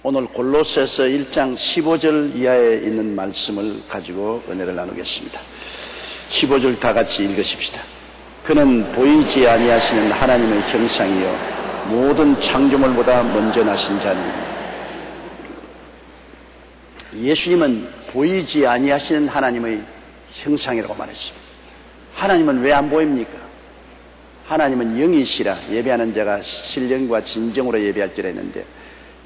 오늘 골로새서 1장 15절 이하에 있는 말씀을 가지고 은혜를 나누겠습니다. 15절 다 같이 읽으십시다. 그는 보이지 아니하시는 하나님의 형상이요 모든 창조물보다 먼저 나신 자니. 예수님은 보이지 아니하시는 하나님의 형상이라고 말했습니다. 하나님은 왜 안 보입니까? 하나님은 영이시라 예배하는 자가 신령과 진정으로 예배할지라 했는데,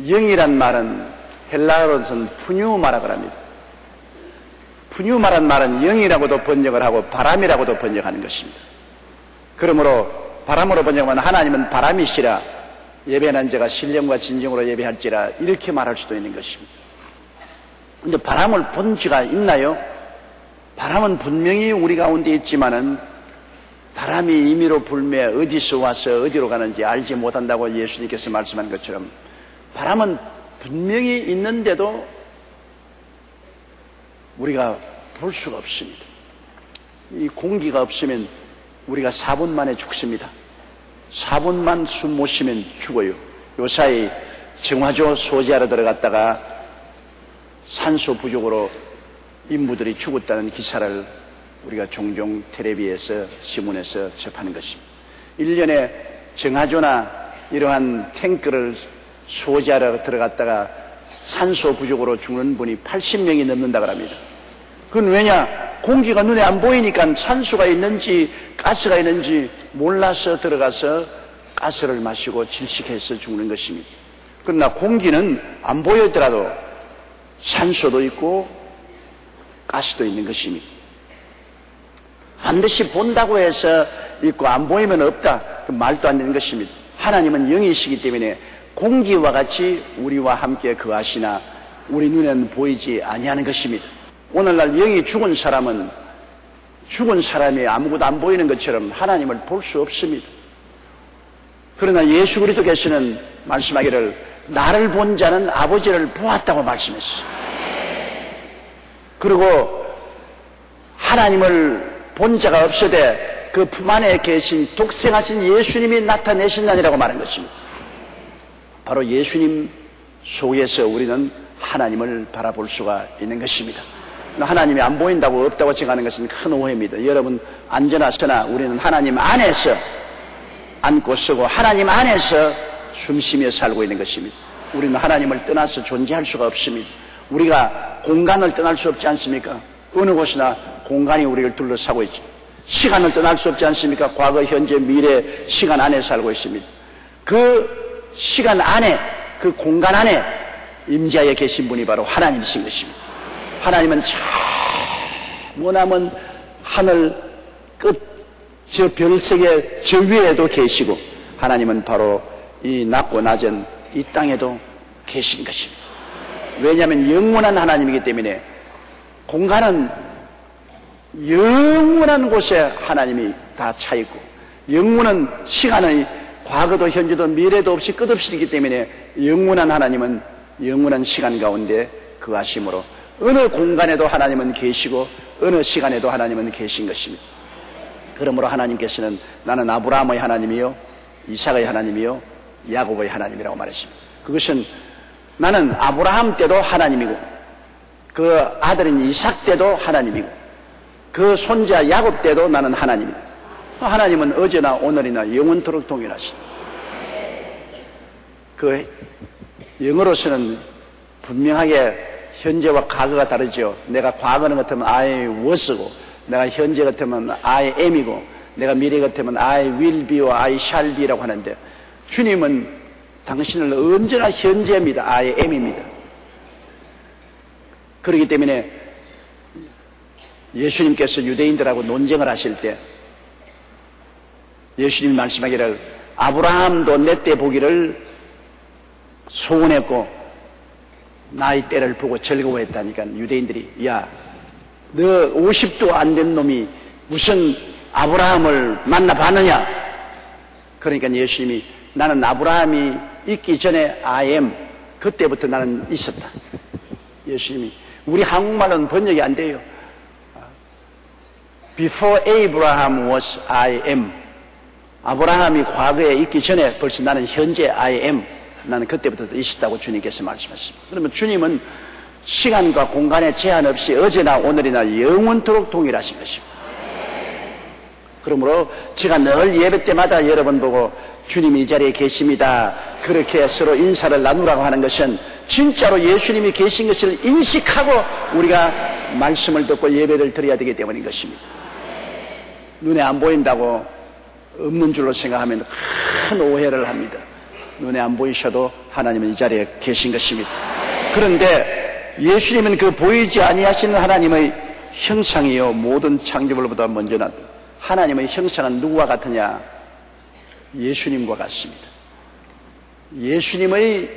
영이란 말은 헬라어로서는 푸뉴마라고 합니다. 푸뉴마란 말은 영이라고도 번역을 하고 바람이라고도 번역하는 것입니다. 그러므로 바람으로 번역하면 하나님은 바람이시라 예배하는 자가 신령과 진정으로 예배할지라 이렇게 말할 수도 있는 것입니다. 근데 바람을 본 지가 있나요? 바람은 분명히 우리 가운데 있지만은 바람이 임의로 불매 어디서 와서 어디로 가는지 알지 못한다고 예수님께서 말씀한 것처럼 바람은 분명히 있는데도 우리가 볼 수가 없습니다. 이 공기가 없으면 우리가 4분 만에 죽습니다. 4분만 숨 못 쉬면 죽어요. 요사이 정화조 소지하러 들어갔다가 산소 부족으로 인부들이 죽었다는 기사를 우리가 종종 텔레비에서 신문에서 접하는 것입니다. 1년에 정화조나 이러한 탱크를 소지하러 들어갔다가 산소 부족으로 죽는 분이 80명이 넘는다고 합니다. 그건 왜냐? 공기가 눈에 안 보이니까 산소가 있는지 가스가 있는지 몰라서 들어가서 가스를 마시고 질식해서 죽는 것입니다. 그러나 공기는 안 보이더라도 산소도 있고 가스도 있는 것입니다. 반드시 본다고 해서 있고 안 보이면 없다, 그 말도 안 되는 것입니다. 하나님은 영이시기 때문에 공기와 같이 우리와 함께 거하시나 우리 눈에는 보이지 아니하는 것입니다. 오늘날 영이 죽은 사람은 죽은 사람이 아무것도 안 보이는 것처럼 하나님을 볼 수 없습니다. 그러나 예수 그리스도께서는 말씀하기를 나를 본 자는 아버지를 보았다고 말씀했어요. 그리고 하나님을 본 자가 없으되 그 품 안에 계신 독생하신 예수님이 나타내신다니라고 말한 것입니다. 바로 예수님 속에서 우리는 하나님을 바라볼 수가 있는 것입니다. 하나님이 안 보인다고 없다고 생각하는 것은 큰 오해입니다. 여러분 앉으나 서나 우리는 하나님 안에서 앉고 서고 하나님 안에서 숨쉬며 살고 있는 것입니다. 우리는 하나님을 떠나서 존재할 수가 없습니다. 우리가 공간을 떠날 수 없지 않습니까? 어느 곳이나 공간이 우리를 둘러싸고 있죠. 시간을 떠날 수 없지 않습니까? 과거, 현재, 미래, 시간 안에 살고 있습니다. 그 시간 안에, 그 공간 안에 임재하에 계신 분이 바로 하나님이신 것입니다. 하나님은 저 머나먼 하늘 끝, 저 별세계 저 위에도 계시고 하나님은 바로 이 낮고 낮은 이 땅에도 계신 것입니다. 왜냐하면 영원한 하나님이기 때문에 공간은 영원한 곳에 하나님이 다 차 있고 영원한 시간의 과거도 현재도 미래도 없이 끝없이 있기 때문에 영원한 하나님은 영원한 시간 가운데 거하심으로 어느 공간에도 하나님은 계시고 어느 시간에도 하나님은 계신 것입니다. 그러므로 하나님께서는 나는 아브라함의 하나님이요 이삭의 하나님이요 야곱의 하나님이라고 말했습니다. 그것은 나는 아브라함 때도 하나님이고 그 아들인 이삭 때도 하나님이고 그 손자 야곱 때도 나는 하나님입니다. 하나님은 어제나 오늘이나 영원토록 동일하시다. 그 영어로서는 분명하게 현재와 과거가 다르죠. 내가 과거는 같으면 I was고 내가 현재 같으면 I am이고 내가 미래 같으면 I will be와 I shall be라고 하는데 주님은 당신을 언제나 현재입니다. I am입니다. 그렇기 때문에 예수님께서 유대인들하고 논쟁을 하실 때 예수님이 말씀하기를 아브라함도 내 때 보기를 소원했고 나의 때를 보고 즐거워했다니까 유대인들이 야, 너 50도 안 된 놈이 무슨 아브라함을 만나봤느냐? 그러니까 예수님이 나는 아브라함이 있기 전에 I am, 그때부터 나는 있었다. 예수님이 우리 한국말로는 번역이 안 돼요. Before Abraham was I am. 아브라함이 과거에 있기 전에 벌써 나는 현재 I am. 나는 그때부터 있었다고 주님께서 말씀하십니다. 그러면 주님은 시간과 공간에 제한 없이 어제나 오늘이나 영원토록 동일하신 것입니다. 그러므로 제가 늘 예배 때마다 여러분 보고 주님이 이 자리에 계십니다, 그렇게 서로 인사를 나누라고 하는 것은 진짜로 예수님이 계신 것을 인식하고 우리가 말씀을 듣고 예배를 드려야 되기 때문인 것입니다. 눈에 안 보인다고 없는 줄로 생각하면 큰 오해를 합니다. 눈에 안 보이셔도 하나님은 이 자리에 계신 것입니다. 그런데 예수님은 그 보이지 아니하시는 하나님의 형상이요 모든 창조물보다 먼저 났다. 하나님의 형상은 누구와 같으냐? 예수님과 같습니다. 예수님의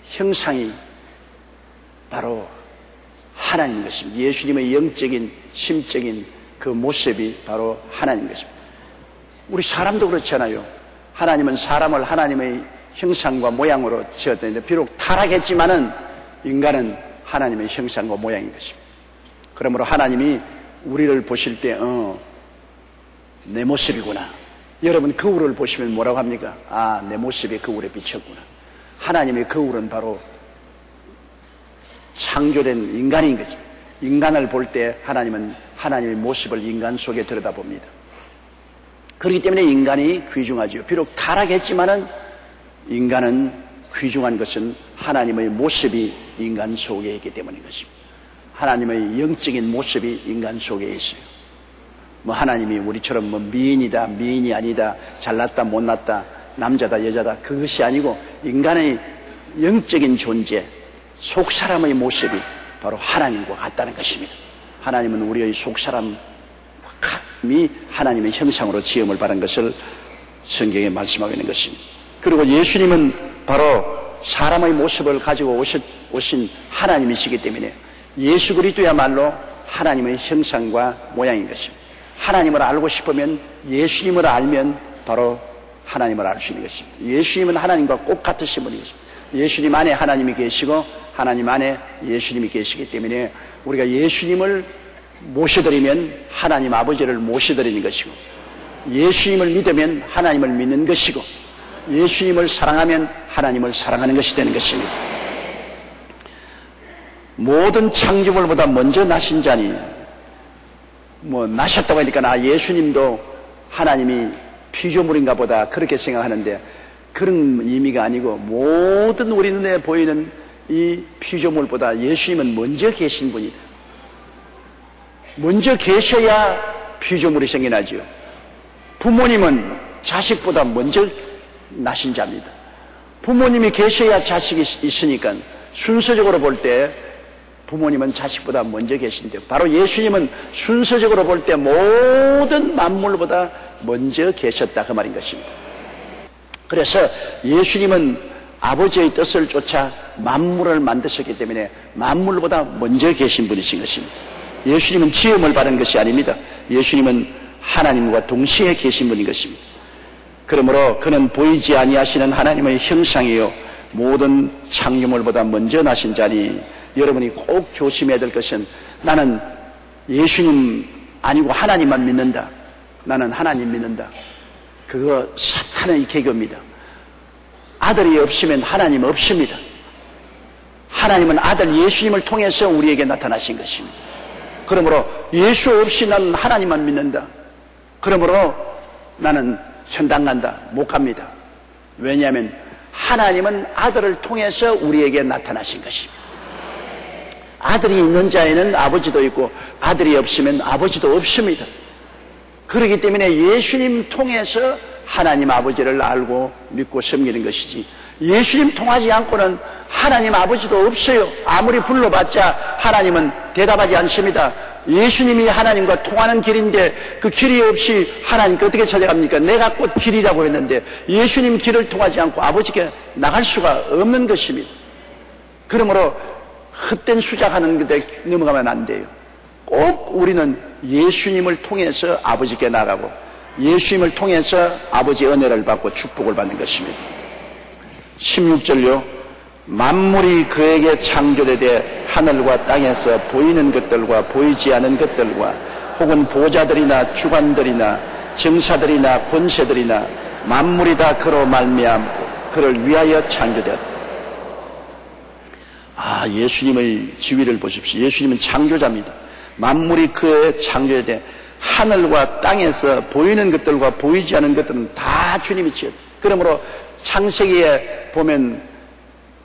형상이 바로 하나님인 것입니다. 예수님의 영적인 심적인 그 모습이 바로 하나님인 것입니다. 우리 사람도 그렇잖아요. 하나님은 사람을 하나님의 형상과 모양으로 지었는데 비록 타락했지만은 인간은 하나님의 형상과 모양인 것입니다. 그러므로 하나님이 우리를 보실 때 내 모습이구나. 여러분 거울을 보시면 뭐라고 합니까? 아, 내 모습이 거울에 비쳤구나. 하나님의 거울은 바로 창조된 인간인 거죠. 인간을 볼 때 하나님은 하나님의 모습을 인간 속에 들여다봅니다. 그렇기 때문에 인간이 귀중하죠. 비록 타락했지만은 인간은 귀중한 것은 하나님의 모습이 인간 속에 있기 때문인 것입니다. 하나님의 영적인 모습이 인간 속에 있어요. 하나님이 우리처럼 미인이다, 미인이 아니다, 잘났다, 못났다, 남자다, 여자다, 그것이 아니고 인간의 영적인 존재, 속사람의 모습이 바로 하나님과 같다는 것입니다. 하나님은 우리의 속사람이 하나님의 형상으로 지음을 받은 것을 성경에 말씀하고 있는 것입니다. 그리고 예수님은 바로 사람의 모습을 가지고 오신 하나님이시기 때문에 예수 그리스도야말로 하나님의 형상과 모양인 것입니다. 하나님을 알고 싶으면 예수님을 알면 바로 하나님을 알 수 있는 것입니다. 예수님은 하나님과 꼭 같으신 분이십니다. 예수님 안에 하나님이 계시고 하나님 안에 예수님이 계시기 때문에 우리가 예수님을 모셔드리면 하나님 아버지를 모셔드리는 것이고, 예수님을 믿으면 하나님을 믿는 것이고, 예수님을 사랑하면 하나님을 사랑하는 것이 되는 것입니다. 모든 창조물보다 먼저 나신 자니, 나셨다고 하니까 예수님도 하나님이 피조물인가 보다 그렇게 생각하는데, 그런 의미가 아니고 모든 우리 눈에 보이는 이 피조물보다 예수님은 먼저 계신 분이다. 먼저 계셔야 피조물이 생겨나죠. 부모님은 자식보다 먼저 나신 자입니다. 부모님이 계셔야 자식이 있으니까 순서적으로 볼 때 부모님은 자식보다 먼저 계신데, 바로 예수님은 순서적으로 볼 때 모든 만물보다 먼저 계셨다, 그 말인 것입니다. 그래서 예수님은 아버지의 뜻을 쫓아 만물을 만드셨기 때문에 만물보다 먼저 계신 분이신 것입니다. 예수님은 지음을 받은 것이 아닙니다. 예수님은 하나님과 동시에 계신 분인 것입니다. 그러므로 그는 보이지 아니하시는 하나님의 형상이요 모든 창조물보다 먼저 나신 자니, 여러분이 꼭 조심해야 될 것은, 나는 예수님 아니고 하나님만 믿는다, 나는 하나님 믿는다, 그거 사탄의 개교입니다. 아들이 없으면 하나님 없습니다. 하나님은 아들 예수님을 통해서 우리에게 나타나신 것입니다. 그러므로 예수 없이 나는 하나님만 믿는다, 그러므로 나는 천당 간다, 못 갑니다. 왜냐하면 하나님은 아들을 통해서 우리에게 나타나신 것입니다. 아들이 있는 자에는 아버지도 있고 아들이 없으면 아버지도 없습니다. 그렇기 때문에 예수님 통해서 하나님 아버지를 알고 믿고 섬기는 것이지, 예수님 통하지 않고는 하나님 아버지도 없어요. 아무리 불러봤자 하나님은 대답하지 않습니다. 예수님이 하나님과 통하는 길인데 그 길이 없이 하나님께 어떻게 찾아갑니까? 내가 곧 길이라고 했는데 예수님 길을 통하지 않고 아버지께 나갈 수가 없는 것입니다. 그러므로 헛된 수작하는 데 넘어가면 안 돼요. 꼭 우리는 예수님을 통해서 아버지께 나가고 예수님을 통해서 아버지의 은혜를 받고 축복을 받는 것입니다. 16절요. 만물이 그에게 창조되되 하늘과 땅에서 보이는 것들과 보이지 않은 것들과 혹은 보좌들이나 주관들이나 정사들이나 권세들이나 만물이 다 그로 말미암고 그를 위하여 창조되었다. 예수님의 지위를 보십시오. 예수님은 창조자입니다. 만물이 그의 창조에 대해 하늘과 땅에서 보이는 것들과 보이지 않는 것들은 다 주님이 지었다. 그러므로 창세기에 보면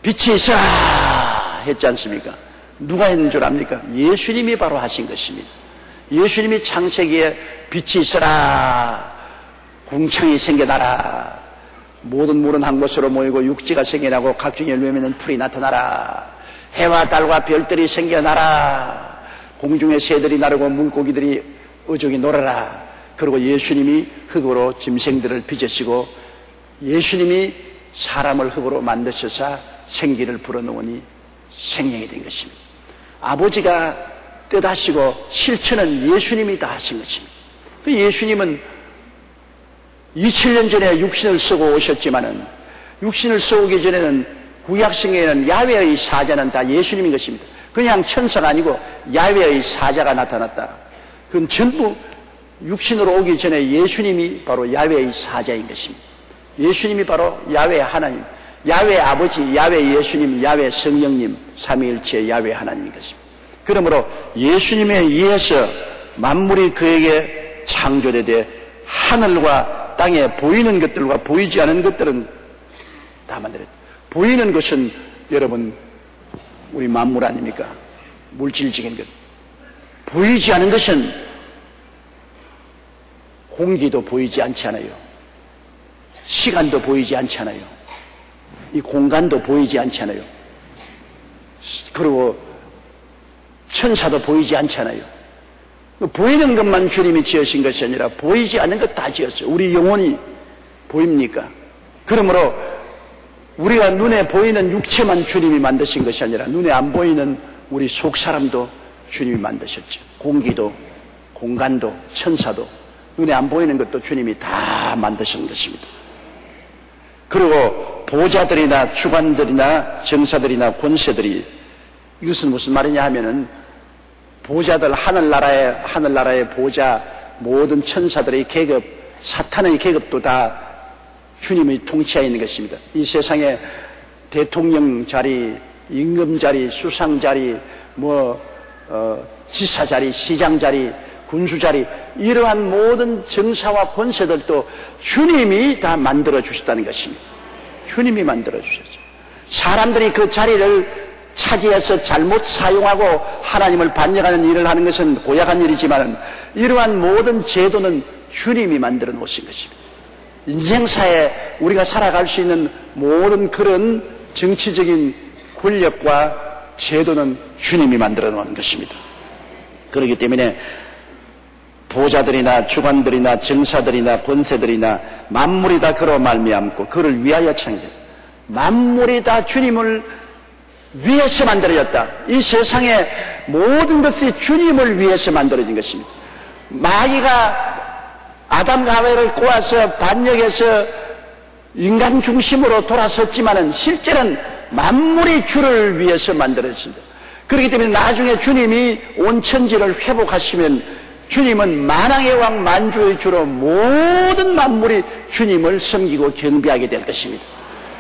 빛이 있어라 했지 않습니까? 누가 했는 줄 압니까? 예수님이 바로 하신 것입니다. 예수님이 창세기에 빛이 있어라, 궁창이 생겨나라, 모든 물은 한 곳으로 모이고 육지가 생겨나고 각종 열매 맺는 풀이 나타나라, 해와 달과 별들이 생겨나라, 공중의 새들이 나르고 물고기들이 어족이 놀아라. 그리고 예수님이 흙으로 짐승들을 빚으시고 예수님이 사람을 흙으로 만드셔서 생기를 불어넣으니 생명이 된 것입니다. 아버지가 뜻하시고 실천은 예수님이 다 하신 것입니다. 그 예수님은 2000년 전에 육신을 쓰고 오셨지만은 육신을 써오기 전에는 구약성경에는 야훼의 사자는 다 예수님인 것입니다. 그냥 천사가 아니고 야훼의 사자가 나타났다. 그건 전부 육신으로 오기 전에 예수님이 바로 야훼의 사자인 것입니다. 예수님이 바로 야훼 하나님, 야훼 아버지, 야훼 예수님, 야훼 성령님, 삼위일체 야훼 하나님인 것입니다. 그러므로 예수님에 의해서 만물이 그에게 창조되되 하늘과 땅에 보이는 것들과 보이지 않은 것들은 다 만들었다. 보이는 것은 여러분 우리 만물 아닙니까? 물질적인 것. 보이지 않은 것은 공기도 보이지 않지 않아요. 시간도 보이지 않지 않아요. 이 공간도 보이지 않지 않아요. 그리고 천사도 보이지 않잖아요. 보이는 것만 주님이 지으신 것이 아니라 보이지 않는 것 다 지었어요. 우리 영혼이 보입니까? 그러므로 우리가 눈에 보이는 육체만 주님이 만드신 것이 아니라 눈에 안 보이는 우리 속 사람도 주님이 만드셨죠. 공기도, 공간도, 천사도, 눈에 안 보이는 것도 주님이 다 만드신 것입니다. 그리고 보좌들이나 주관들이나 정사들이나 권세들이, 이것은 무슨 말이냐 하면은 보좌들, 하늘나라의 보좌, 모든 천사들의 계급, 사탄의 계급도 다 주님의 통치하에 있는 것입니다. 이 세상에 대통령 자리, 임금 자리, 수상 자리, 지사 자리, 시장 자리, 군수 자리, 이러한 모든 정사와 권세들도 주님이 다 만들어 주셨다는 것입니다. 주님이 만들어 주셨죠. 사람들이 그 자리를 차지해서 잘못 사용하고 하나님을 반역하는 일을 하는 것은 고약한 일이지만 이러한 모든 제도는 주님이 만들어 놓으신 것입니다. 인생사에 우리가 살아갈 수 있는 모든 그런 정치적인 권력과 제도는 주님이 만들어 놓은 것입니다. 그렇기 때문에 보좌들이나 주관들이나 정사들이나 권세들이나 만물이 다 그로 말미암고 그를 위하여 창조. 만물이 다 주님을 위해서 만들어졌다. 이 세상의 모든 것이 주님을 위해서 만들어진 것입니다. 마귀가 아담과 하와를 꼬아서 반역해서 인간 중심으로 돌아섰지만은 실제는 만물이 주를 위해서 만들어졌습니다. 그렇기 때문에 나중에 주님이 온 천지를 회복하시면 주님은 만왕의 왕 만주의 주로 모든 만물이 주님을 섬기고 경배하게 될 것입니다.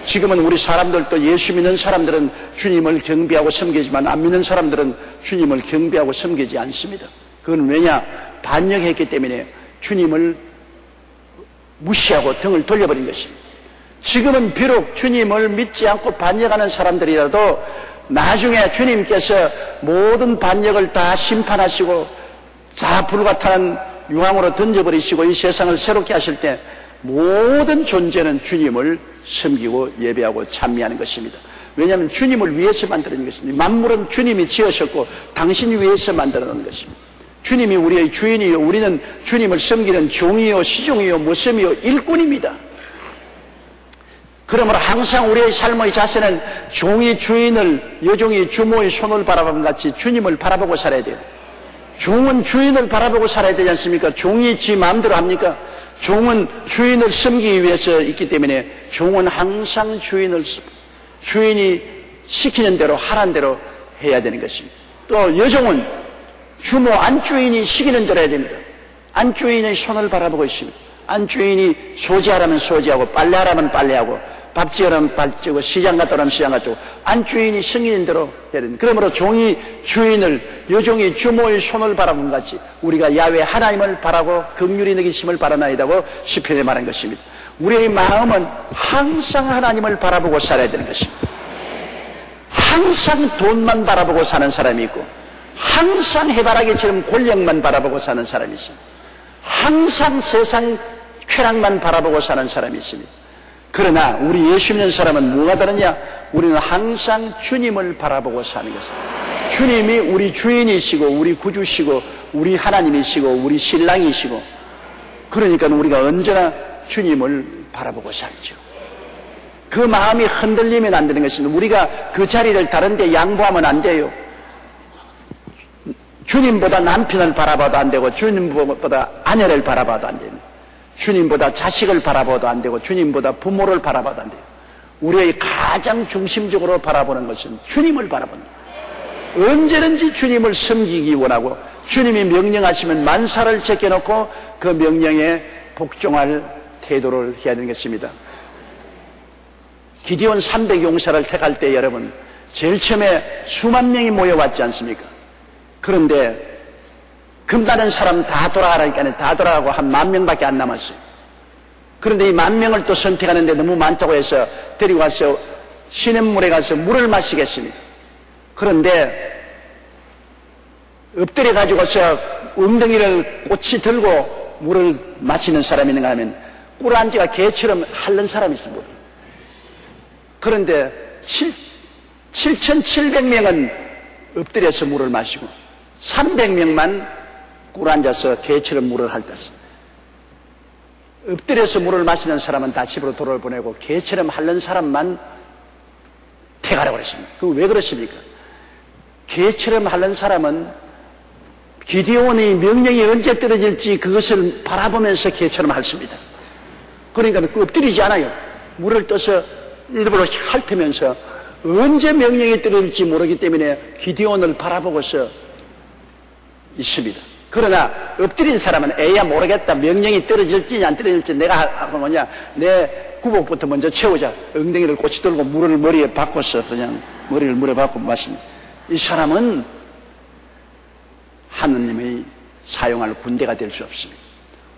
지금은 우리 사람들도 예수 믿는 사람들은 주님을 경배하고 섬기지만 안 믿는 사람들은 주님을 경배하고 섬기지 않습니다. 그건 왜냐? 반역했기 때문에 주님을 무시하고 등을 돌려버린 것입니다. 지금은 비록 주님을 믿지 않고 반역하는 사람들이라도 나중에 주님께서 모든 반역을 다 심판하시고 다 불같은 유황으로 던져버리시고 이 세상을 새롭게 하실 때 모든 존재는 주님을 섬기고 예배하고 찬미하는 것입니다. 왜냐하면 주님을 위해서 만들어진 것입니다. 만물은 주님이 지으셨고 당신 위해서 만들어 놓은 것입니다. 주님이 우리의 주인이요, 우리는 주님을 섬기는 종이요, 시종이요, 모섬이요, 일꾼입니다. 그러므로 항상 우리의 삶의 자세는 종이 주인을, 여종이 주모의 손을 바라보는 같이 주님을 바라보고 살아야 돼요. 종은 주인을 바라보고 살아야 되지 않습니까? 종이 지 마음대로 합니까? 종은 주인을 섬기기 위해서 있기 때문에 종은 항상 주인이 시키는 대로 하라는 대로 해야 되는 것입니다. 또 여종은 주모 안주인이 시키는 대로 해야 됩니다. 안주인의 손을 바라보고 있습니다. 안주인이 소지하라면 소지하고 빨래하라면 빨래하고 밥 지으라면 밥 지고 시장 갔다 오라면 시장 갔다 오고 안주인이 승인인 대로 해야 됩니다. 그러므로 종이 주인을 여종이 주모의 손을 바라본 같이 우리가 야훼 하나님을 바라고 긍휼히 여기심을 바라나이다고 시편에 말한 것입니다. 우리의 마음은 항상 하나님을 바라보고 살아야 되는 것입니다. 항상 돈만 바라보고 사는 사람이 있고 항상 해바라기처럼 권력만 바라보고 사는 사람이 있습니다. 항상 세상 쾌락만 바라보고 사는 사람이 있습니다. 그러나 우리 예수 믿는 사람은 뭐가 다르냐? 우리는 항상 주님을 바라보고 사는 것입니다. 주님이 우리 주인이시고 우리 구주시고 우리 하나님이시고 우리 신랑이시고 그러니까 우리가 언제나 주님을 바라보고 살죠. 그 마음이 흔들리면 안 되는 것입니다. 우리가 그 자리를 다른 데 양보하면 안 돼요. 주님보다 남편을 바라봐도 안 되고 주님보다 아내를 바라봐도 안 됩니다. 주님보다 자식을 바라봐도 안 되고 주님보다 부모를 바라봐도 안 돼요. 우리의 가장 중심적으로 바라보는 것은 주님을 바라본다. 언제든지 주님을 섬기기 원하고 주님이 명령하시면 만사를 제껴놓고 그 명령에 복종할 태도를 해야 되는 것입니다. 기디온 300용사를 택할 때 여러분 제일 처음에 수만 명이 모여왔지 않습니까? 그런데 금다는 사람 다 돌아가라니까 다 돌아가고 한 10,000명밖에 안 남았어요. 그런데 이 10,000명을 또 선택하는데 너무 많다고 해서 데리고 가서 시냇물에 가서 물을 마시겠습니다. 그런데 엎드려 가지고서 엉덩이를 꽂이 들고 물을 마시는 사람이 있는가 하면 꿀안지가 개처럼 핥는 사람이 있습니다. 그런데 7,700명은 엎드려서 물을 마시고 300명만 꿀앉아서 개처럼 물을 핥았습니다. 엎드려서 물을 마시는 사람은 다 집으로 돌을 보내고 개처럼 핥는 사람만 퇴가라고 그랬습니다. 그거 왜 그렇습니까? 개처럼 핥는 사람은 기디온의 명령이 언제 떨어질지 그것을 바라보면서 개처럼 핥습니다. 그러니까 엎드리지 않아요. 물을 떠서 일부러 핥으면서 언제 명령이 떨어질지 모르기 때문에 기디온을 바라보고서 있습니다. 그러나 엎드린 사람은 에야 모르겠다. 명령이 떨어질지 안 떨어질지 내가 하고 뭐냐. 내 구복부터 먼저 채우자. 엉덩이를 꽂이 들고 물을 머리에 박고서 그냥 머리를 물에 박고 마신 이 사람은 하느님의 사용할 군대가 될 수 없습니다.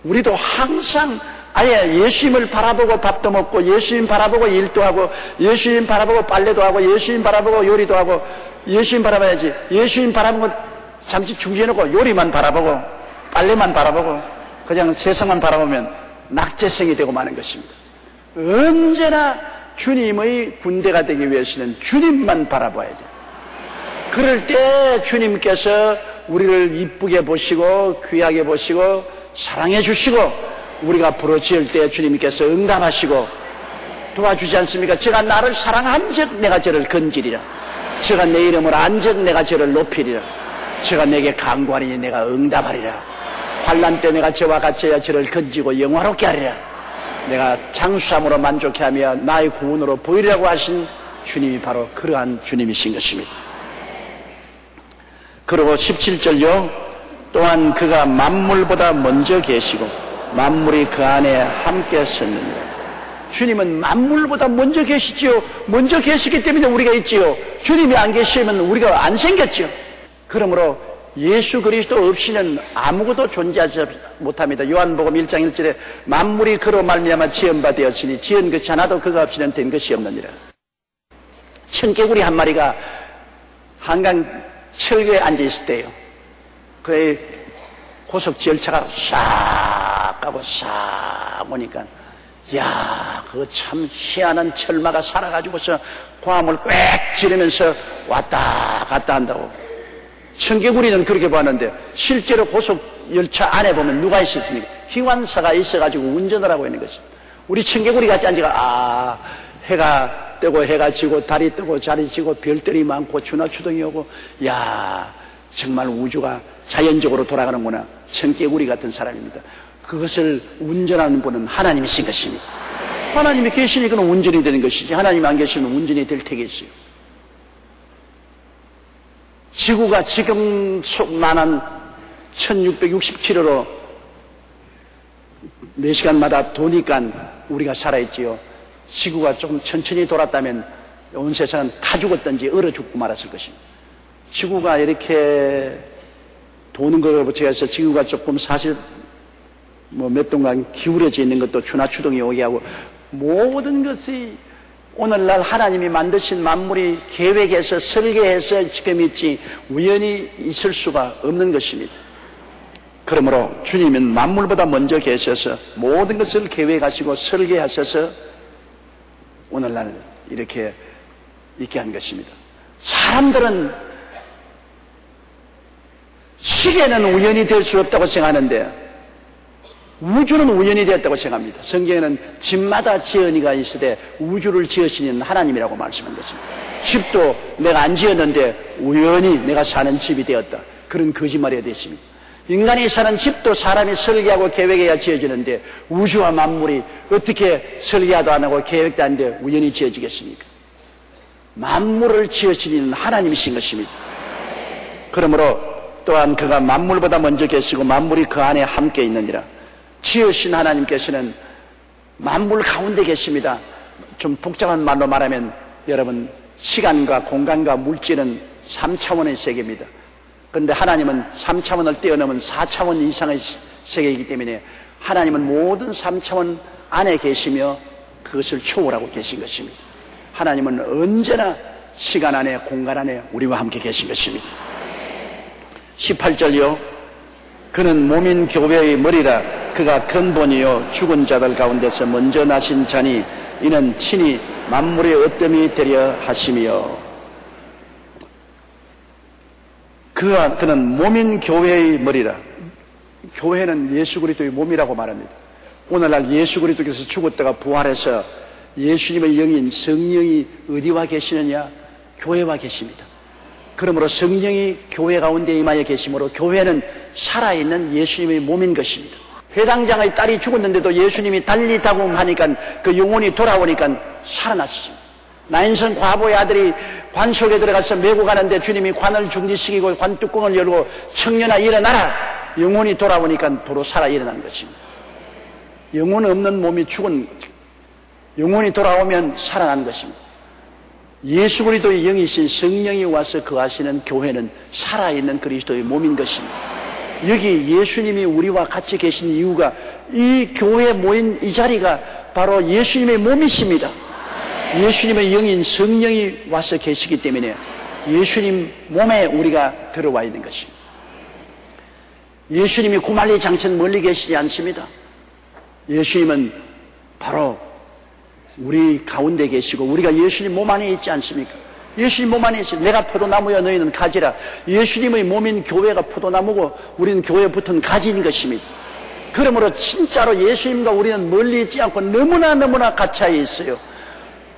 우리도 항상 아예 예수님을 바라보고 밥도 먹고 예수님 바라보고 일도 하고 예수님 바라보고 빨래도 하고 예수님 바라보고 요리도 하고 예수님 바라봐야지. 예수님 바라보고 잠시 중지해놓고 요리만 바라보고 빨래만 바라보고 그냥 세상만 바라보면 낙제성이 되고 마는 것입니다. 언제나 주님의 군대가 되기 위해서는 주님만 바라봐야 돼요. 그럴 때 주님께서 우리를 이쁘게 보시고 귀하게 보시고 사랑해 주시고 우리가 부르짖을 때 주님께서 응답하시고 도와주지 않습니까? 제가 나를 사랑한 적 내가 저를 건지리라. 제가 내 이름을 안 적 내가 저를 높이리라. 제가 내게 간구하리니 내가 응답하리라. 환난 때 내가 저와 같이 해야 저를 건지고 영화롭게 하리라. 내가 장수함으로 만족해 하며 나의 구원으로 보이리라고 하신 주님이 바로 그러한 주님이신 것입니다. 그리고 17절요. 또한 그가 만물보다 먼저 계시고 만물이 그 안에 함께 섰느니라. 주님은 만물보다 먼저 계시지요. 먼저 계시기 때문에 우리가 있지요. 주님이 안 계시면 우리가 안 생겼죠. 그러므로 예수 그리스도 없이는 아무것도 존재하지 못합니다. 요한복음 1장 1절에 만물이 그로 말미암아 지은 바 되었으니 지은 것이 하나도 그가 없이는 된 것이 없느니라. 청개구리 한 마리가 한강 철교에 앉아있을 때요. 그의 고속지열차가 싹 가고 싹 오니까 야, 그거 참 희한한 철마가 살아가지고서 광화문을 꽥 지르면서 왔다 갔다 한다고. 청개구리는 그렇게 봤는데 실제로 고속열차 안에 보면 누가 있었습니까? 희관사가 있어가지고 운전을 하고 있는 것입니다. 우리 청개구리 같이 앉아가 해가 뜨고 해가 지고 달이 뜨고 달이 지고 별들이 많고 주나 추동이 오고 야, 정말 우주가 자연적으로 돌아가는구나. 청개구리 같은 사람입니다. 그것을 운전하는 분은 하나님이신 것입니다. 하나님이 계시니까 운전이 되는 것이지 하나님이 안 계시면 운전이 될 테겠어요. 지구가 지금 속만한 1660km로 4시간마다 도니까 우리가 살아있지요. 지구가 조금 천천히 돌았다면 온 세상은 다 죽었든지 얼어 죽고 말았을 것입니다. 지구가 이렇게 도는 것을 제해서 지구가 조금 사실 몇 동간 기울어져 있는 것도 추나추동이 오게 하고 모든 것이 오늘날 하나님이 만드신 만물이 계획해서 설계해서 지금 있지 우연히 있을 수가 없는 것입니다. 그러므로 주님은 만물보다 먼저 계셔서 모든 것을 계획하시고 설계하셔서 오늘날 이렇게 있게 한 것입니다. 사람들은 시계는 우연히 될 수 없다고 생각하는데 우주는 우연히 되었다고 생각합니다. 성경에는 집마다 지은이가 있으되 우주를 지으시는 하나님이라고 말씀한 것입니다. 집도 내가 안 지었는데 우연히 내가 사는 집이 되었다. 그런 거짓말이 되십니다. 인간이 사는 집도 사람이 설계하고 계획해야 지어지는데 우주와 만물이 어떻게 설계도 안 하고 계획도 안 돼 우연히 지어지겠습니까? 만물을 지으시는 하나님이신 것입니다. 그러므로 또한 그가 만물보다 먼저 계시고 만물이 그 안에 함께 있느니라. 지으신 하나님께서는 만물 가운데 계십니다. 좀 복잡한 말로 말하면 여러분 시간과 공간과 물질은 3차원의 세계입니다. 그런데 하나님은 3차원을 뛰어넘은 4차원 이상의 세계이기 때문에 하나님은 모든 3차원 안에 계시며 그것을 초월하고 계신 것입니다. 하나님은 언제나 시간 안에 공간 안에 우리와 함께 계신 것입니다. 18절이요. 그는 몸인 교회의 머리라. 그가 근본이요 죽은 자들 가운데서 먼저 나신 자니 이는 친히 만물의 어뜸이 되려 하시며 그는 몸인 교회의 머리라. 교회는 예수 그리스도의 몸이라고 말합니다. 오늘날 예수 그리스도께서 죽었다가 부활해서 예수님의 영인 성령이 어디와 계시느냐? 교회와 계십니다. 그러므로 성령이 교회 가운데 임하여 계시므로 교회는 살아있는 예수님의 몸인 것입니다. 회당장의 딸이 죽었는데도 예수님이 달리 다금하니까 그 영혼이 돌아오니까 살아났습니다. 나인선 과부의 아들이 관 속에 들어가서 메고 가는데 주님이 관을 중지시키고 관 뚜껑을 열고 청년아 일어나라. 영혼이 돌아오니까 도로 살아 일어난 것입니다. 영혼 없는 몸이 죽은 영혼이 돌아오면 살아난 것입니다. 예수 그리스도의 영이신 성령이 와서 거하시는 교회는 살아있는 그리스도의 몸인 것입니다. 여기 예수님이 우리와 같이 계신 이유가 이 교회에 모인 이 자리가 바로 예수님의 몸이십니다. 예수님의 영인 성령이 와서 계시기 때문에 예수님 몸에 우리가 들어와 있는 것입니다. 예수님이 구말리 장천 멀리 계시지 않습니다. 예수님은 바로 우리 가운데 계시고 우리가 예수님 몸 안에 있지 않습니까? 예수님 몸 안에 있어. 내가 포도나무여 너희는 가지라. 예수님의 몸인 교회가 포도나무고 우리는 교회에 붙은 가지인 것입니다. 그러므로 진짜로 예수님과 우리는 멀리 있지 않고 너무나 가까이 있어요.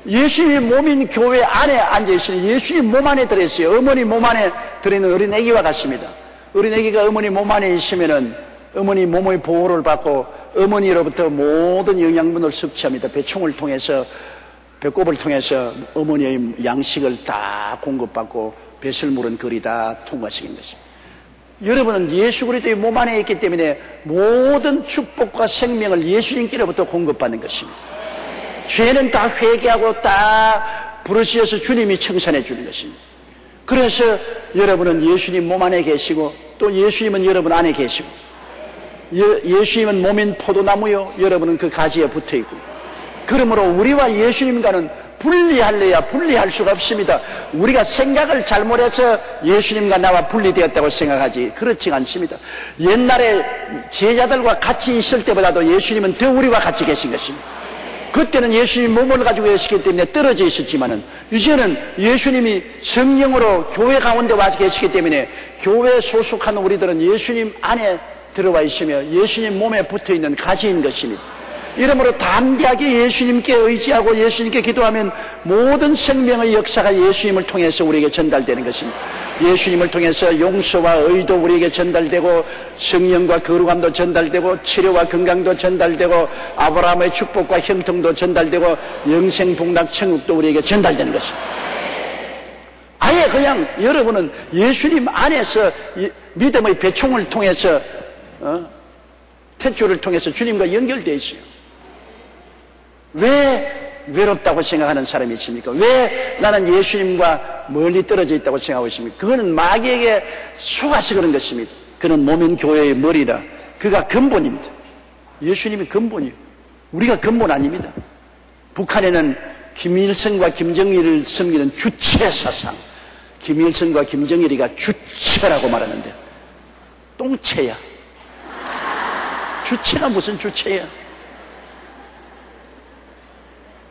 예수님의 몸인 교회 안에 앉아있으니 예수님 몸 안에 들어있어요. 어머니 몸 안에 들어있는 어린애기와 같습니다. 어린애기가 어머니 몸 안에 있으면은 어머니 몸의 보호를 받고 어머니로부터 모든 영양분을 섭취합니다. 배총을 통해서 배꼽을 통해서 어머니의 양식을 다 공급받고 배설물은 거리 다 통과시킨 것입니다. 여러분은 예수 그리스도의 몸 안에 있기 때문에 모든 축복과 생명을 예수님께로부터 공급받는 것입니다. 죄는 다 회개하고 다 부르짖어서 주님이 청산해 주는 것입니다. 그래서 여러분은 예수님 몸 안에 계시고 또 예수님은 여러분 안에 계시고 예수님은 몸인 포도나무요 여러분은 그 가지에 붙어있고 그러므로 우리와 예수님과는 분리할래야 분리할 수가 없습니다. 우리가 생각을 잘못해서 예수님과 나와 분리되었다고 생각하지 그렇지 않습니다. 옛날에 제자들과 같이 있을 때보다도 예수님은 더 우리와 같이 계신 것입니다. 그때는 예수님 몸을 가지고 계시기 때문에 떨어져 있었지만은 이제는 예수님이 성령으로 교회 가운데 와 계시기 때문에 교회에 소속한 우리들은 예수님 안에 들어와 있으며 예수님 몸에 붙어있는 가지인 것입니다. 이러므로 담대하게 예수님께 의지하고 예수님께 기도하면 모든 생명의 역사가 예수님을 통해서 우리에게 전달되는 것입니다. 예수님을 통해서 용서와 의도 우리에게 전달되고 성령과 거룩함도 전달되고 치료와 건강도 전달되고 아브라함의 축복과 형통도 전달되고 영생복락 천국도 우리에게 전달되는 것입니다. 아예 그냥 여러분은 예수님 안에서 믿음의 배총을 통해서 탯줄을 통해서 주님과 연결되어 있어요. 왜 외롭다고 생각하는 사람이 있습니까? 왜 나는 예수님과 멀리 떨어져 있다고 생각하고 있습니까? 그거는 마귀에게 속아서 그런 것입니다. 그는 모면 교회의 머리라. 그가 근본입니다. 예수님이 근본이에요. 우리가 근본 아닙니다. 북한에는 김일성과 김정일을 섬기는 주체 사상, 김일성과 김정일이가 주체라고 말하는데 똥체야. 주체가 무슨 주체야?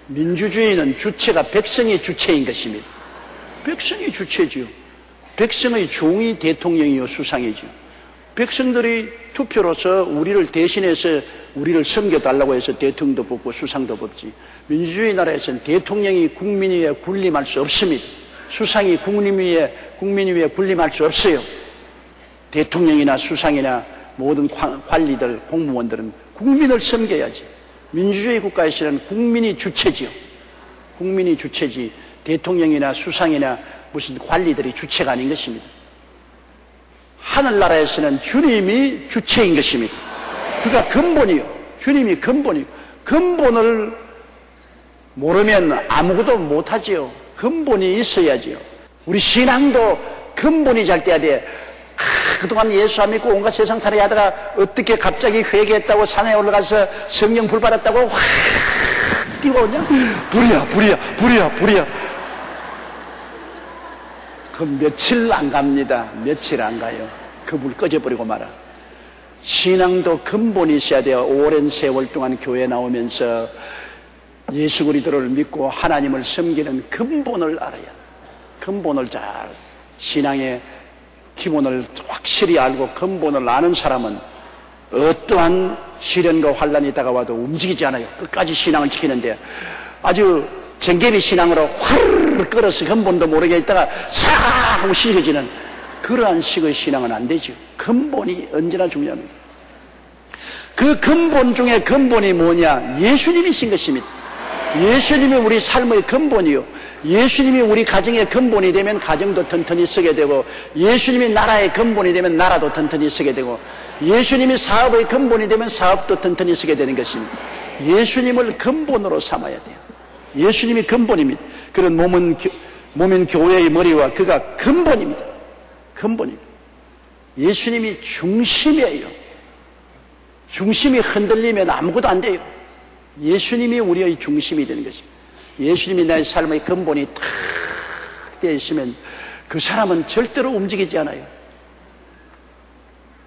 민주주의는 주체가 백성의 주체인 것입니다. 백성이 주체지요. 백성의 종이 대통령이요 수상이죠. 백성들이 투표로서 우리를 대신해서 우리를 섬겨달라고 해서 대통령도 뽑고 수상도 뽑지. 민주주의 나라에서는 대통령이 국민 위에 군림할 수 없습니다. 수상이 국민 위에 군림할 수 없어요. 대통령이나 수상이나 모든 관리들, 공무원들은 국민을 섬겨야지. 민주주의 국가에서는 국민이 주체지요. 국민이 주체지 대통령이나 수상이나 무슨 관리들이 주체가 아닌 것입니다. 하늘나라에서는 주님이 주체인 것입니다. 그가 근본이요. 주님이 근본이요. 근본을 모르면 아무것도 못하지요. 근본이 있어야지요. 우리 신앙도 근본이 잘 돼야 돼. 그동안 예수 안 믿고 온갖 세상 살이 하다가 어떻게 갑자기 회개했다고 산에 올라가서 성령 불 받았다고 확 뛰어오냐? 불이야. 그 며칠 안 갑니다. 며칠 안 가요. 그 불 꺼져버리고 말아. 신앙도 근본이 있어야 돼요. 오랜 세월 동안 교회 나오면서 예수 그리스도를 믿고 하나님을 섬기는 근본을 알아야 돼요. 근본을 잘, 신앙의 기본을 확실히 알고 근본을 아는 사람은 어떠한 시련과 환란이 다가와도 움직이지 않아요. 끝까지 신앙을 지키는데 아주 정개비 신앙으로 화르르 끌어서 근본도 모르게 있다가 싹 하고 시켜지는 그러한 식의 신앙은 안 되죠. 근본이 언제나 중요합니다. 그 근본 중에 근본이 뭐냐? 예수님이신 것입니다. 예수님이 우리 삶의 근본이요. 예수님이 우리 가정의 근본이 되면 가정도 튼튼히 서게 되고, 예수님이 나라의 근본이 되면 나라도 튼튼히 서게 되고, 예수님이 사업의 근본이 되면 사업도 튼튼히 서게 되는 것입니다. 예수님을 근본으로 삼아야 돼요. 예수님이 근본입니다. 그런 몸은 교회의 머리와 그가 근본입니다. 근본입니다. 예수님이 중심이에요. 중심이 흔들리면 아무것도 안 돼요. 예수님이 우리의 중심이 되는 것입니다. 예수님이 나의 삶의 근본이 탁 되어 있으면 그 사람은 절대로 움직이지 않아요.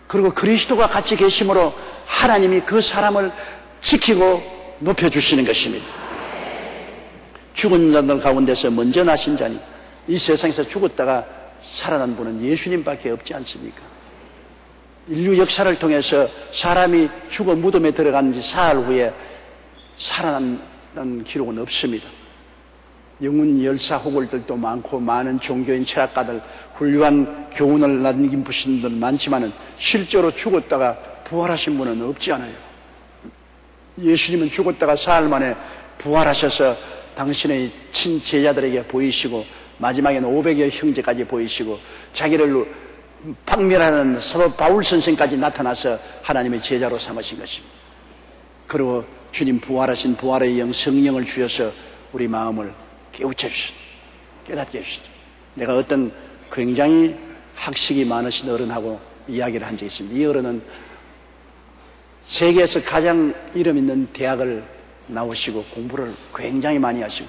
그리고 그리스도가 같이 계심으로 하나님이 그 사람을 지키고 높여주시는 것입니다. 죽은 자들 가운데서 먼저 나신 자니 이 세상에서 죽었다가 살아난 분은 예수님밖에 없지 않습니까? 인류 역사를 통해서 사람이 죽어 무덤에 들어간 지 사흘 후에 살아난 기록은 없습니다. 영혼 열사 호걸들도 많고 많은 종교인 철학가들 훌륭한 교훈을 남긴 분들 많지만은 실제로 죽었다가 부활하신 분은 없지 않아요. 예수님은 죽었다가 사흘 만에 부활하셔서 당신의 친제자들에게 보이시고 마지막에는 500여 형제까지 보이시고 자기를 박멸하는 사도 바울 선생까지 나타나서 하나님의 제자로 삼으신 것입니다. 그리고 주님 부활하신 부활의 영 성령을 주셔서 우리 마음을 깨우쳐 주시다. 깨닫게 해주시다. 내가 어떤 굉장히 학식이 많으신 어른하고 이야기를 한 적이 있습니다. 이 어른은 세계에서 가장 이름 있는 대학을 나오시고 공부를 굉장히 많이 하시고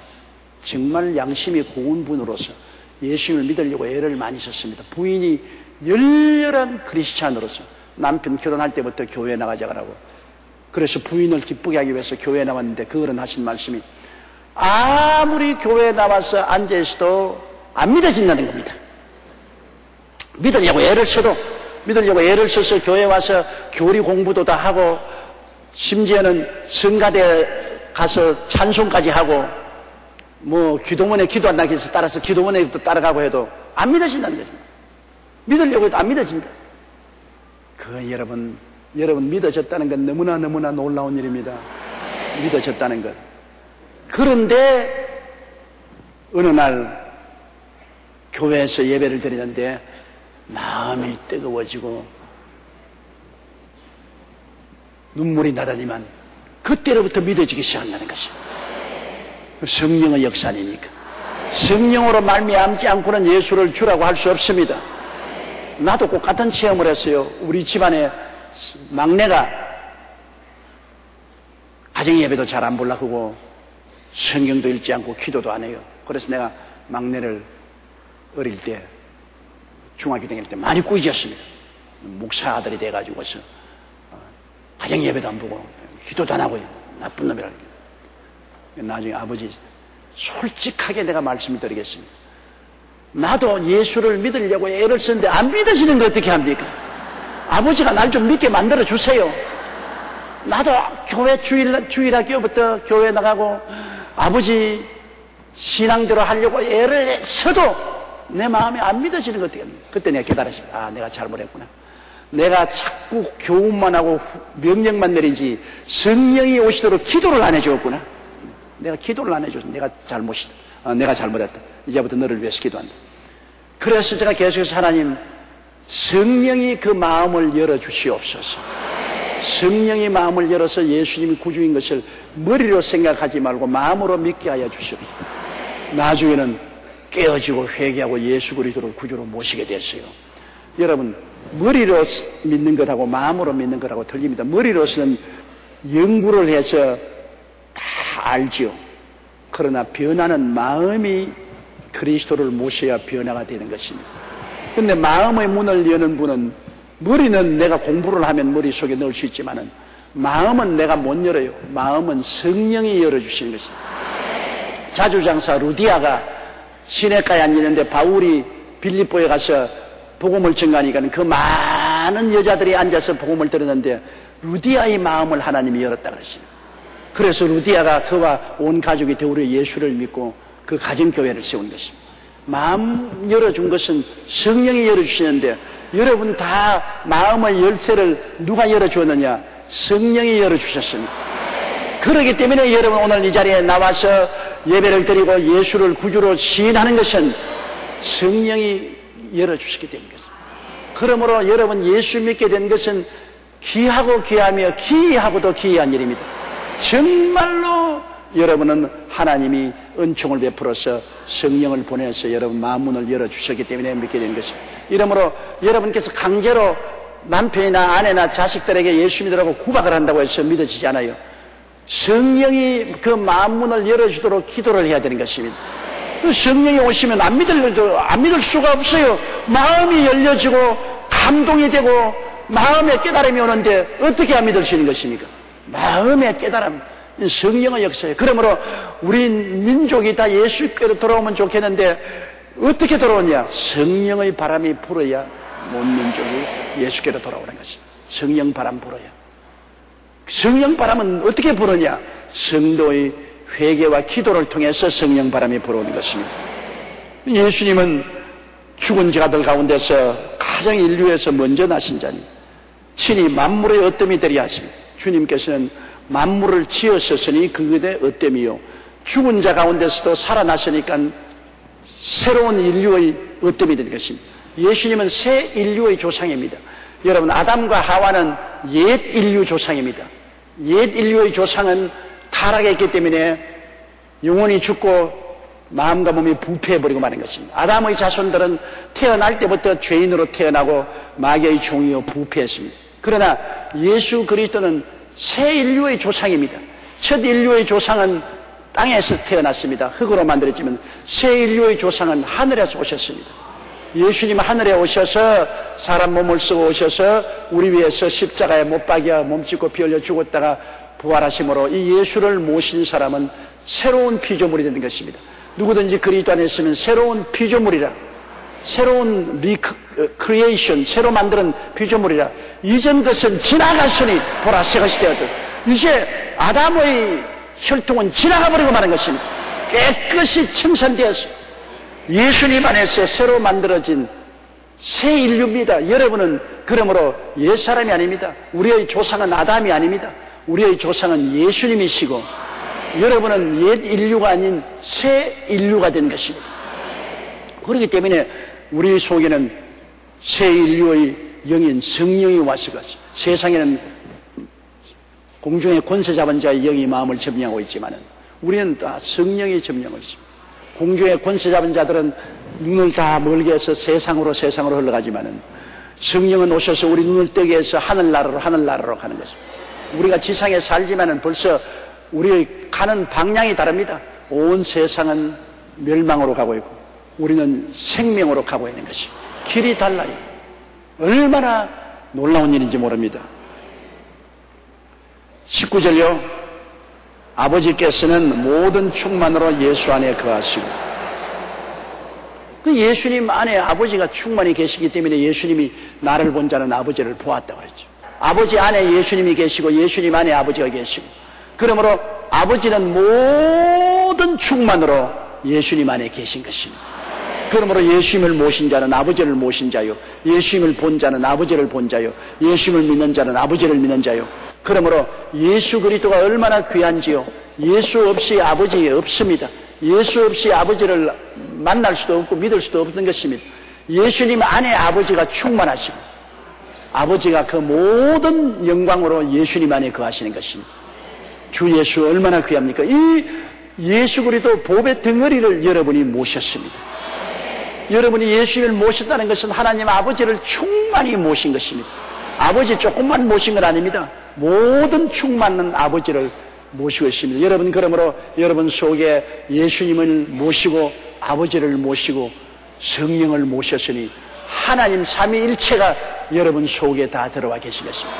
정말 양심이 고운 분으로서 예수님을 믿으려고 애를 많이 썼습니다. 부인이 열렬한 크리스찬으로서 남편 결혼할 때부터 교회에 나가자고 그래서 부인을 기쁘게 하기 위해서 교회에 나왔는데 그 어른 하신 말씀이 아무리 교회에 나와서 앉아있어도 안 믿어진다는 겁니다. 믿으려고 애를 써서 교회에 와서 교리 공부도 다 하고 심지어는 성가대 가서 찬송까지 하고 뭐 기도원에 기도한다고 해서 따라서 기도원에 또 따라가고 해도 안 믿어진다는 거죠. 믿으려고 해도 안 믿어진다. 그 여러분 믿어졌다는 건 너무나 놀라운 일입니다. 믿어졌다는 것. 그런데 어느 날 교회에서 예배를 드리는데 마음이 뜨거워지고 눈물이 나다니만 그때로부터 믿어지기 시작한다는 것입니다. 성령의 역사 아닙니까? 성령으로 말미암지 않고는 예수를 주라고 할 수 없습니다. 나도 꼭 같은 체험을 했어요. 우리 집안에 막내가 가정예배도 잘 안 보려고 성경도 읽지 않고 기도도 안 해요. 그래서 내가 막내를 어릴 때 중학교 다닐 때 많이 꾸짖었습니다. 목사 아들이 돼가지고서 가정예배도 안 보고 기도도 안 하고 나쁜 놈이라고. 나중에 아버지 솔직하게 내가 말씀을 드리겠습니다. 나도 예수를 믿으려고 애를 쓰는데 안 믿으시는 거 어떻게 합니까? 아버지가 날 좀 믿게 만들어 주세요. 나도 교회 주일학교부터 교회 나가고 아버지 신앙대로 하려고 애를 써도 내 마음에 안 믿어지는 거 어떻게 합니까? 그때 내가 깨달았습니다. 아, 내가 잘못했구나. 내가 자꾸 교훈만 하고 명령만 내리지 성령이 오시도록 기도를 안 해주었구나. 내가 기도를 안 해줘서 내가 잘못이다. 내가 잘못했다. 이제부터 너를 위해서 기도한다. 그래서 제가 계속해서 하나님, 성령이 그 마음을 열어주시옵소서. 성령이 마음을 열어서 예수님이 구주인 것을 머리로 생각하지 말고 마음으로 믿게 하여 주시옵소서. 나중에는 깨어지고 회개하고 예수 그리스도를 구주로 모시게 됐어요. 여러분, 머리로 믿는 것하고 마음으로 믿는 것하고 틀립니다. 머리로서는 연구를 해서 다 알지요. 그러나 변화는 마음이 그리스도를 모셔야 변화가 되는 것입니다. 그런데 마음의 문을 여는 분은, 머리는 내가 공부를 하면 머릿속에 넣을 수 있지만은 마음은 내가 못 열어요. 마음은 성령이 열어주시는 것입니다. 자주장사 루디아가 시내가에 앉았는데 바울이 빌립보에 가서 복음을 전가하니까 그 많은 여자들이 앉아서 복음을 들었는데 루디아의 마음을 하나님이 열었다 그랬습니다. 그래서 루디아가 그와 온 가족이 되우려 예수를 믿고 그 가정교회를 세운 것입니다. 마음 열어준 것은 성령이 열어주시는데, 여러분 다 마음의 열쇠를 누가 열어주었느냐? 성령이 열어주셨습니다. 그렇기 때문에 여러분 오늘 이 자리에 나와서 예배를 드리고 예수를 구주로 시인하는 것은 성령이 열어주시게 된 것입니다. 그러므로 여러분 예수 믿게 된 것은 귀하고 귀하며 기이하고도 기이한 일입니다. 정말로 여러분은 하나님이 은총을 베풀어서 성령을 보내서 여러분 마음문을 열어주셨기 때문에 믿게 된 것입니다. 이러므로 여러분께서 강제로 남편이나 아내나 자식들에게 예수 믿으라고 구박을 한다고 해서 믿어지지 않아요. 성령이 그 마음문을 열어주도록 기도를 해야 되는 것입니다. 그 성령이 오시면 안 믿을 수가 없어요. 마음이 열려지고 감동이 되고 마음의 깨달음이 오는데 어떻게 안 믿을 수 있는 것입니까? 마음의 깨달음, 성령의 역사예요. 그러므로 우리 민족이 다 예수께로 돌아오면 좋겠는데 어떻게 돌아오냐? 성령의 바람이 불어야 온 민족이 예수께로 돌아오는 것입니다. 성령 바람 불어야. 성령 바람은 어떻게 불어냐? 성도의 회개와 기도를 통해서 성령 바람이 불어오는 것입니다. 예수님은 죽은 자들 가운데서 가장 인류에서 먼저 나신 자니 친히 만물의 어뜸이 되려 하십니다. 주님께서는 만물을 지으셨으니 그것의 어뜸이요, 죽은 자 가운데서도 살아나시니까 새로운 인류의 어뜸이 되는 것입니다. 예수님은 새 인류의 조상입니다. 여러분, 아담과 하와는 옛 인류 조상입니다. 옛 인류의 조상은 타락했기 때문에 영혼이 죽고 마음과 몸이 부패해버리고 마는 것입니다. 아담의 자손들은 태어날 때부터 죄인으로 태어나고 마귀의 종이요 부패했습니다. 그러나 예수 그리스도는 새 인류의 조상입니다. 첫 인류의 조상은 땅에서 태어났습니다. 흙으로 만들어지면 새 인류의 조상은 하늘에서 오셨습니다. 예수님은 하늘에 오셔서 사람 몸을 쓰고 오셔서 우리 위해서 십자가에 못 박여 몸짓고 피 흘려 죽었다가 부활하심으로 이 예수를 모신 사람은 새로운 피조물이 되는 것입니다. 누구든지 그리스도 안에 있으면 새로운 피조물이라, 새로운 크리에이션, 새로 만드는 피조물이라. 이전 것은 지나갔으니 보라 새 것이 되었다. 이제 아담의 혈통은 지나가버리고 마는 것입니다. 깨끗이 청산되었습니다. 예수님 안에서 새로 만들어진 새 인류입니다. 여러분은 그러므로 옛사람이 아닙니다. 우리의 조상은 아담이 아닙니다. 우리의 조상은 예수님이시고 여러분은 옛 인류가 아닌 새 인류가 된 것입니다. 그렇기 때문에 우리 속에는 새 인류의 영인 성령이 와서 세상에는 공중의 권세 잡은 자의 영이 마음을 점령하고 있지만 우리는 다 성령의 점령을 씁니다. 공중의 권세 잡은 자들은 눈을 다 멀게 해서 세상으로 흘러가지만은 성령은 오셔서 우리 눈을 뜨게 해서 하늘나라로 가는 것입니다. 우리가 지상에 살지만은 벌써 우리의 가는 방향이 다릅니다. 온 세상은 멸망으로 가고 있고 우리는 생명으로 가고 있는 것입니다. 길이 달라요. 얼마나 놀라운 일인지 모릅니다. 19절요. 아버지께서는 모든 충만으로 예수 안에 거하시고, 그 예수님 안에 아버지가 충만히 계시기 때문에 예수님이 나를 본 자는 아버지를 보았다고 그랬죠. 아버지 안에 예수님이 계시고 예수님 안에 아버지가 계시고, 그러므로 아버지는 모든 충만으로 예수님 안에 계신 것입니다. 그러므로 예수님을 모신 자는 아버지를 모신 자요, 예수님을 본 자는 아버지를 본 자요, 예수님을 믿는 자는 아버지를 믿는 자요. 그러므로 예수 그리스도가 얼마나 귀한지요. 예수 없이 아버지 없습니다. 예수 없이 아버지를 만날 수도 없고 믿을 수도 없는 것입니다. 예수님 안에 아버지가 충만하시고 아버지가 그 모든 영광으로 예수님 안에 거하시는 것입니다. 주 예수 얼마나 귀합니까? 이 예수 그리스도 보배 덩어리를 여러분이 모셨습니다. 여러분이 예수님을 모셨다는 것은 하나님 아버지를 충만히 모신 것입니다. 아버지 조금만 모신 건 아닙니다. 모든 충만한 아버지를 모시고 있습니다. 여러분, 그러므로 여러분 속에 예수님을 모시고 아버지를 모시고 성령을 모셨으니 하나님 삼위일체가 여러분 속에 다 들어와 계신 것입니다.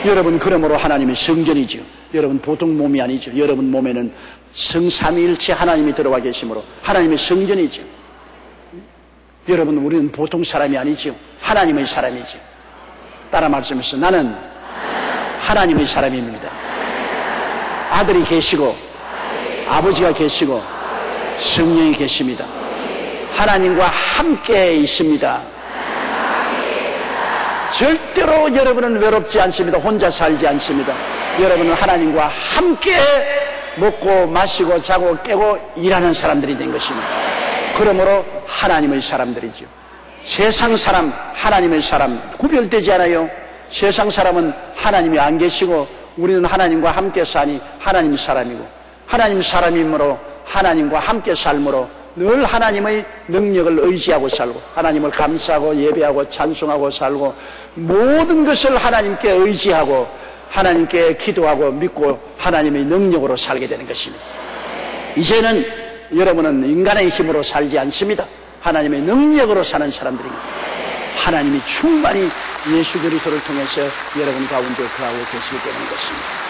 여러분, 그러므로 하나님의 성전이죠. 여러분 보통 몸이 아니죠. 여러분 몸에는 성삼위일체 하나님이 들어와 계시므로 하나님의 성전이죠. 여러분, 우리는 보통 사람이 아니죠. 하나님의 사람이죠. 따라 말씀하세요. 나는 하나님의 사람입니다. 아들이 계시고 아버지가 계시고 성령이 계십니다. 하나님과 함께 있습니다. 절대로 여러분은 외롭지 않습니다. 혼자 살지 않습니다. 여러분은 하나님과 함께 먹고 마시고 자고 깨고 일하는 사람들이 된 것입니다. 그러므로 하나님의 사람들이죠. 세상 사람, 하나님의 사람 구별되지 않아요. 세상 사람은 하나님이 안 계시고 우리는 하나님과 함께 사니 하나님 사람이고, 하나님 사람이므로 하나님과 함께 살므로 늘 하나님의 능력을 의지하고 살고 하나님을 감사하고 예배하고 찬송하고 살고 모든 것을 하나님께 의지하고 하나님께 기도하고 믿고 하나님의 능력으로 살게 되는 것입니다. 이제는 여러분은 인간의 힘으로 살지 않습니다. 하나님의 능력으로 사는 사람들입니다. 하나님이 충만히 예수 그리스도를 통해서 여러분 가운데 거하고 계시기 때문인 것입니다.